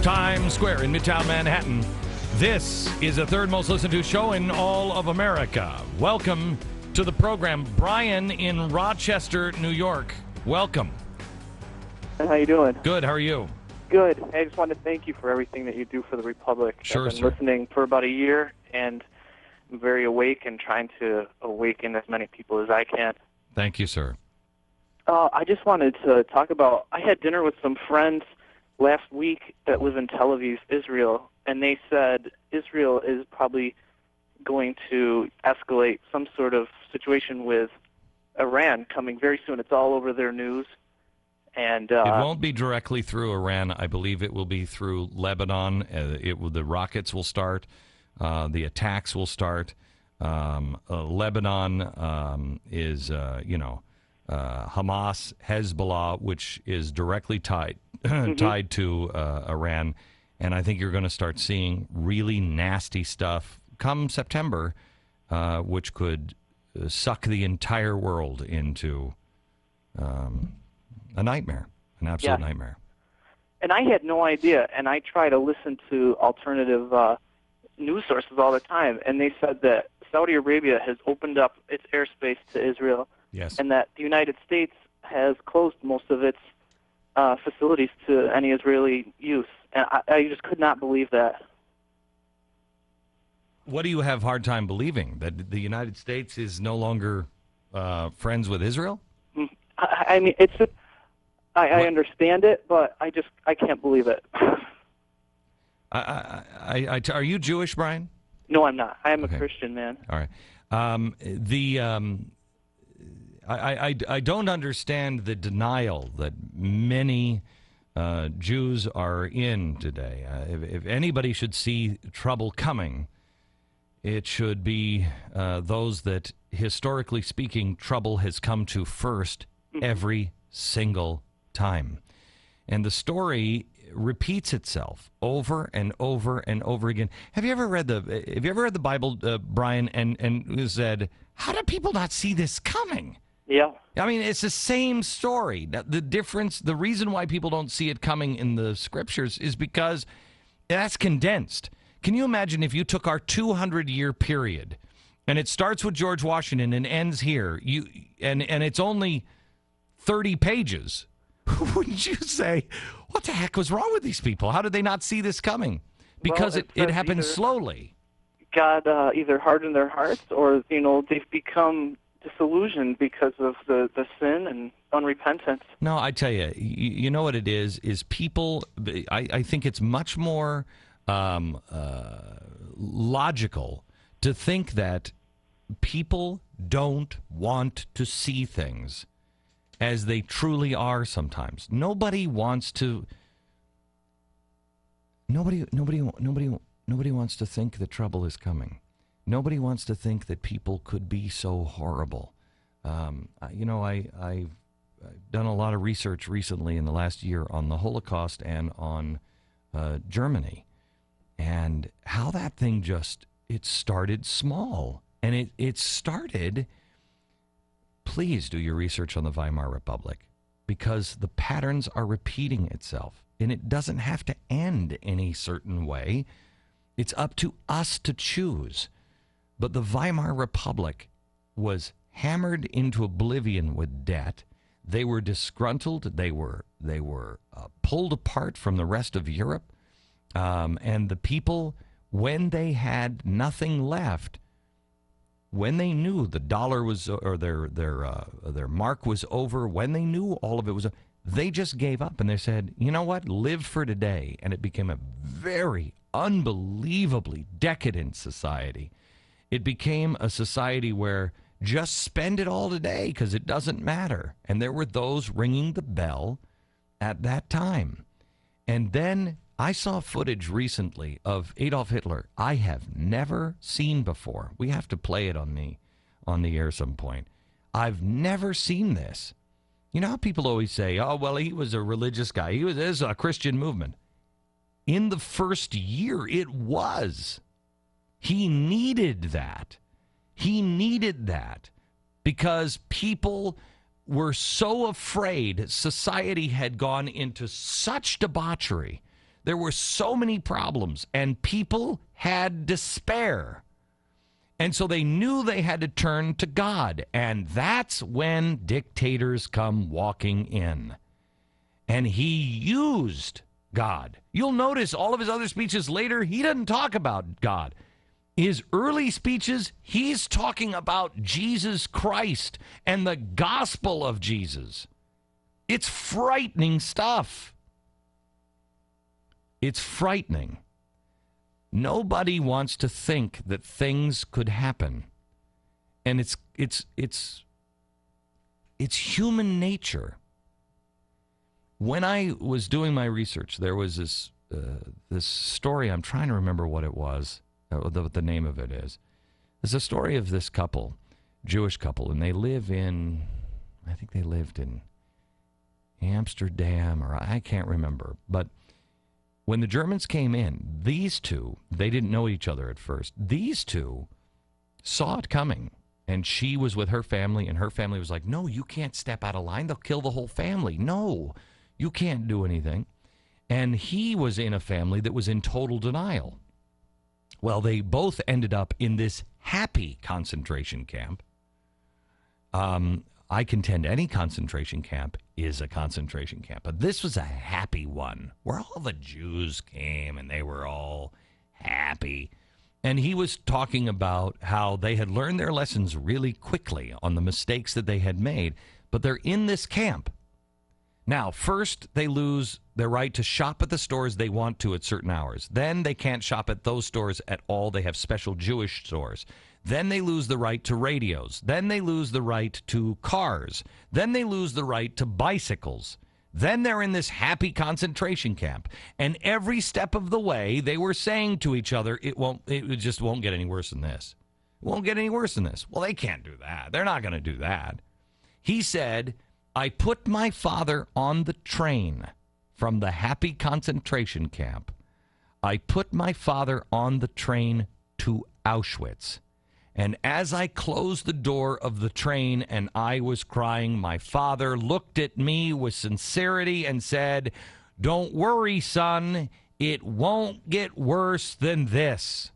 Times Square in Midtown Manhattan. This is the third most listened to show in all of America. Welcome to the program. Brian in Rochester, New York. Welcome. How you doing? Good. How are you? Good. I just want to thank you for everything that you do for the Republic. Sure, I've been sir. listening for about a year, and I'm very awake and trying to awaken as many people as I can. Thank you, sir. I just wanted to talk about, I had dinner with some friends last week that live in Tel Aviv, Israel, and they said Israel is probably going to escalate some sort of situation with Iran coming very soon. It's all over their news. And it won't be directly through Iran. I believe it will be through Lebanon. The rockets will start. The attacks will start. Lebanon is, Hamas, Hezbollah, which is directly tied tied to Iran. And I think you're going to start seeing really nasty stuff come September, which could suck the entire world into a nightmare, an absolute nightmare. And I had no idea, and I try to listen to alternative news sources all the time, and they said that Saudi Arabia has opened up its airspace to Israel, and that the United States has closed most of its facilities to any Israeli use. And I just could not believe that. What do you have a hard time believing? That the United States is no longer friends with Israel? I mean, I understand it, but I can't believe it. Are you Jewish, Brian? No, I'm not. I am a Christian man. All right. I don't understand the denial that many Jews are in today. If anybody should see trouble coming, it should be those that, historically speaking, trouble has come to first every single time. And the story repeats itself over and over and over again. Have you ever read the Bible, Brian, and said, how do people not see this coming? Yeah. I mean, it's the same story. The difference, the reason why people don't see it coming in the scriptures is because that's condensed. Can you imagine if you took our 200-year period, and it starts with George Washington and ends here, and it's only 30 pages, wouldn't you say, what the heck was wrong with these people? How did they not see this coming? Because it happened slowly. God either hardened their hearts, or they've become disillusioned because of the sin and unrepentance. No, I tell you, you know what it is people, I think it's much more logical to think that people don't want to see things as they truly are sometimes. Nobody wants to think that trouble is coming. Nobody wants to think that people could be so horrible. I've done a lot of research recently in the last year on the Holocaust and on Germany, and how that thing it started small. And it started, please do your research on the Weimar Republic, because the patterns are repeating itself. And it doesn't have to end any certain way. It's up to us to choose. But the Weimar Republic was hammered into oblivion with debt. They were disgruntled. They were pulled apart from the rest of Europe. And the people, when they had nothing left, when they knew the dollar was, or their mark was over, when they knew all of it was, they just gave up and they said, you know what, live for today. And it became a very unbelievably decadent society. It became a society where just spend it all today because it doesn't matter. And there were those ringing the bell at that time. And then I saw footage recently of Adolf Hitler I have never seen before. We have to play it on the air some point. I've never seen this. You know how people always say, oh, well, he was a religious guy. He was a Christian movement. In the first year, it was. He needed that. He needed that because people were so afraid. Society had gone into such debauchery There were so many problems, and people had despair. And so they knew they had to turn to God. And that's when dictators come walking in. And he used God. You'll notice all of his other speeches later, he doesn't talk about God. His early speeches, he's talking about Jesus Christ and the gospel of Jesus. It's frightening stuff. It's frightening. Nobody wants to think that things could happen. And it's human nature. When I was doing my research, there was this story. I'm trying to remember what it was, what the name of it is. It's a story of this couple, Jewish couple, and they live in, I think they lived in Amsterdam, or I can't remember. But when the Germans came in, these two, they didn't know each other at first. These two saw it coming, and she was with her family, and her family was like, no, you can't step out of line. They'll kill the whole family. No, you can't do anything. And he was in a family that was in total denial. Well, they both ended up in this happy concentration camp. I contend any concentration camp is a concentration camp, but this was a happy one where all the Jews came and they were all happy. And he was talking about how they had learned their lessons really quickly on the mistakes that they had made, but they're in this camp. Now, first, they lose their right to shop at the stores they want to at certain hours. Then they can't shop at those stores at all. They have special Jewish stores. Then they lose the right to radios. Then they lose the right to cars. Then they lose the right to bicycles. Then they're in this happy concentration camp. And every step of the way, they were saying to each other, it just won't get any worse than this. It won't get any worse than this. Well, they can't do that. They're not going to do that. He said, I put my father on the train from the happy concentration camp. I put my father on the train to Auschwitz. And as I closed the door of the train and I was crying, my father looked at me with sincerity and said, don't worry, son, it won't get worse than this.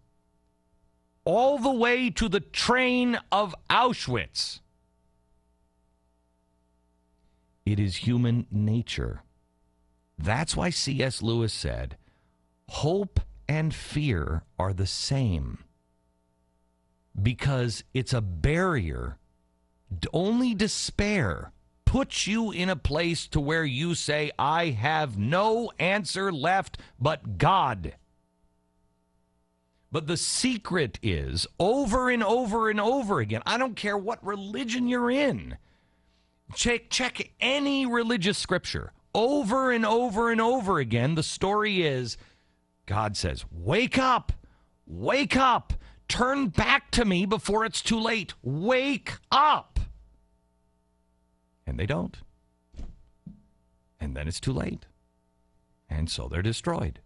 All the way to the train of Auschwitz. It is human nature. That's why C.S. Lewis said, hope and fear are the same. Because it's a barrier. Only despair puts you in a place to where you say, I have no answer left but God. But the secret is, over and over and over again, I don't care what religion you're in, check any religious scripture. Over and over and over again, the story is, God says, wake up, wake up. Turn back to me before it's too late. Wake up. And they don't. And then it's too late. And so they're destroyed.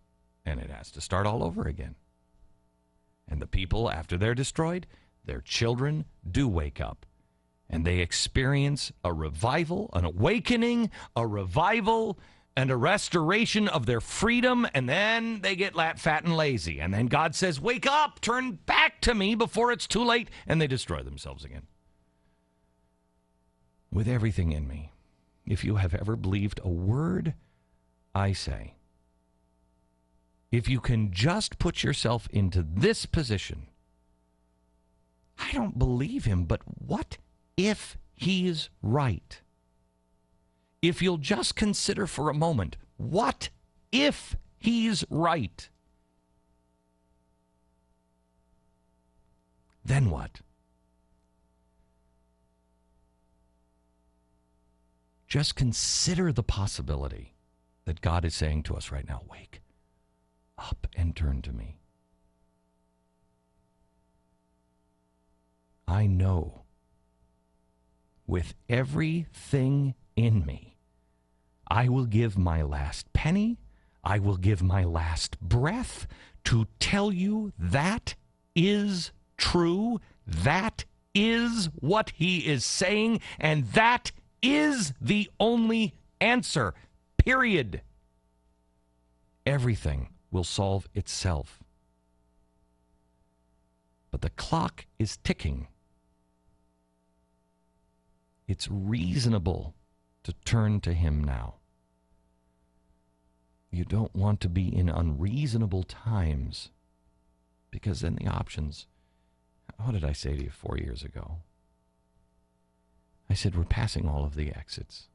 And it has to start all over again. And the people, after they're destroyed, their children do wake up. And they experience a revival, an awakening, a revival, and a restoration of their freedom, and then they get fat and lazy. And then God says, wake up, turn back to me before it's too late, and they destroy themselves again. With everything in me, if you have ever believed a word I say, if you can just put yourself into this position, I don't believe him, but what if he's right? If you'll just consider for a moment, what if he's right? Then what? Just consider the possibility that God is saying to us right now, wake up and turn to me. I know with everything in me, I will give my last penny, I will give my last breath to tell you that is true, that is what he is saying, and that is the only answer, period. everything will solve itself. But the clock is ticking. It's reasonable to turn to him now. You don't want to be in unreasonable times, because then the options... What did I say to you 4 years ago? I said, we're passing all of the exits.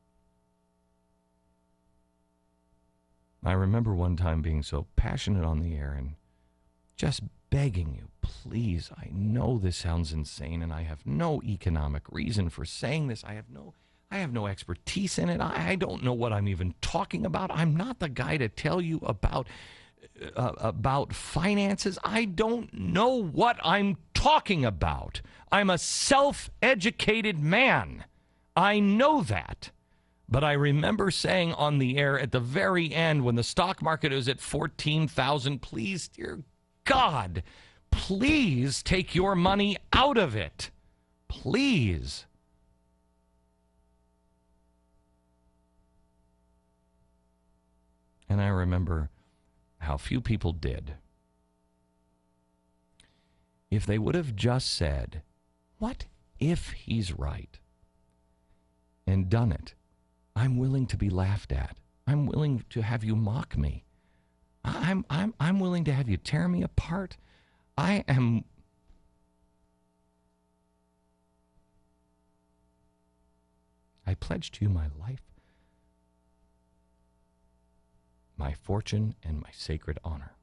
I remember one time being so passionate on the air and just begging you, please, I know this sounds insane and I have no economic reason for saying this. I have no expertise in it. I don't know what I'm even talking about. I'm not the guy to tell you about finances. I don't know what I'm talking about. I'm a self-educated man. I know that. But I remember saying on the air at the very end, when the stock market was at 14,000, please, dear God, please take your money out of it. Please. And I remember how few people did. If they would have just said, what if he's right? And done it. I'm willing to be laughed at. I'm willing to have you mock me. I'm willing to have you tear me apart. I pledge to you my life, my fortune, and my sacred honor.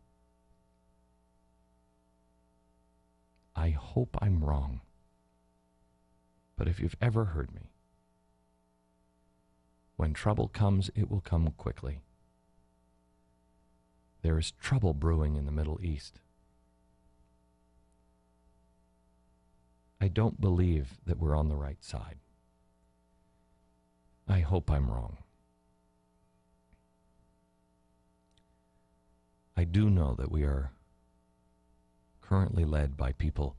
I hope I'm wrong. But if you've ever heard me, when trouble comes, it will come quickly. There is trouble brewing in the Middle East. I don't believe that we're on the right side. I hope I'm wrong. I do know that we are currently led by people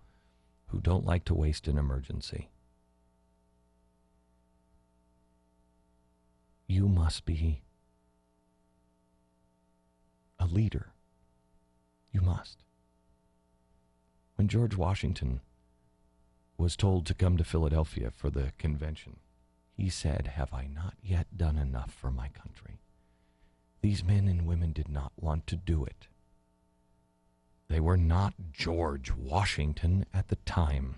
who don't like to waste an emergency. You must be a leader. You must. When George Washington was told to come to Philadelphia for the convention, he said, "Have I not yet done enough for my country?" These men and women did not want to do it. They were not George Washington at the time.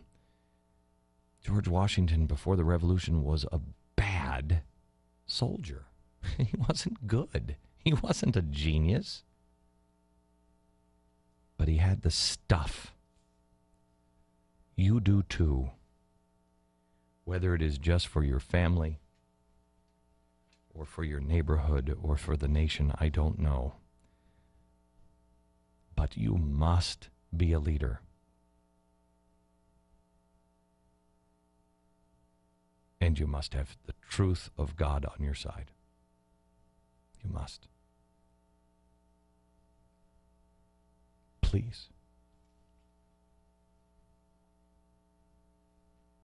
George Washington, before the Revolution, was a bad soldier. He wasn't good. He wasn't a genius. But he had the stuff. You do too. Whether it is just for your family, or for your neighborhood, or for the nation, I don't know. But you must be a leader. And you must have the truth of God on your side. You must. Please.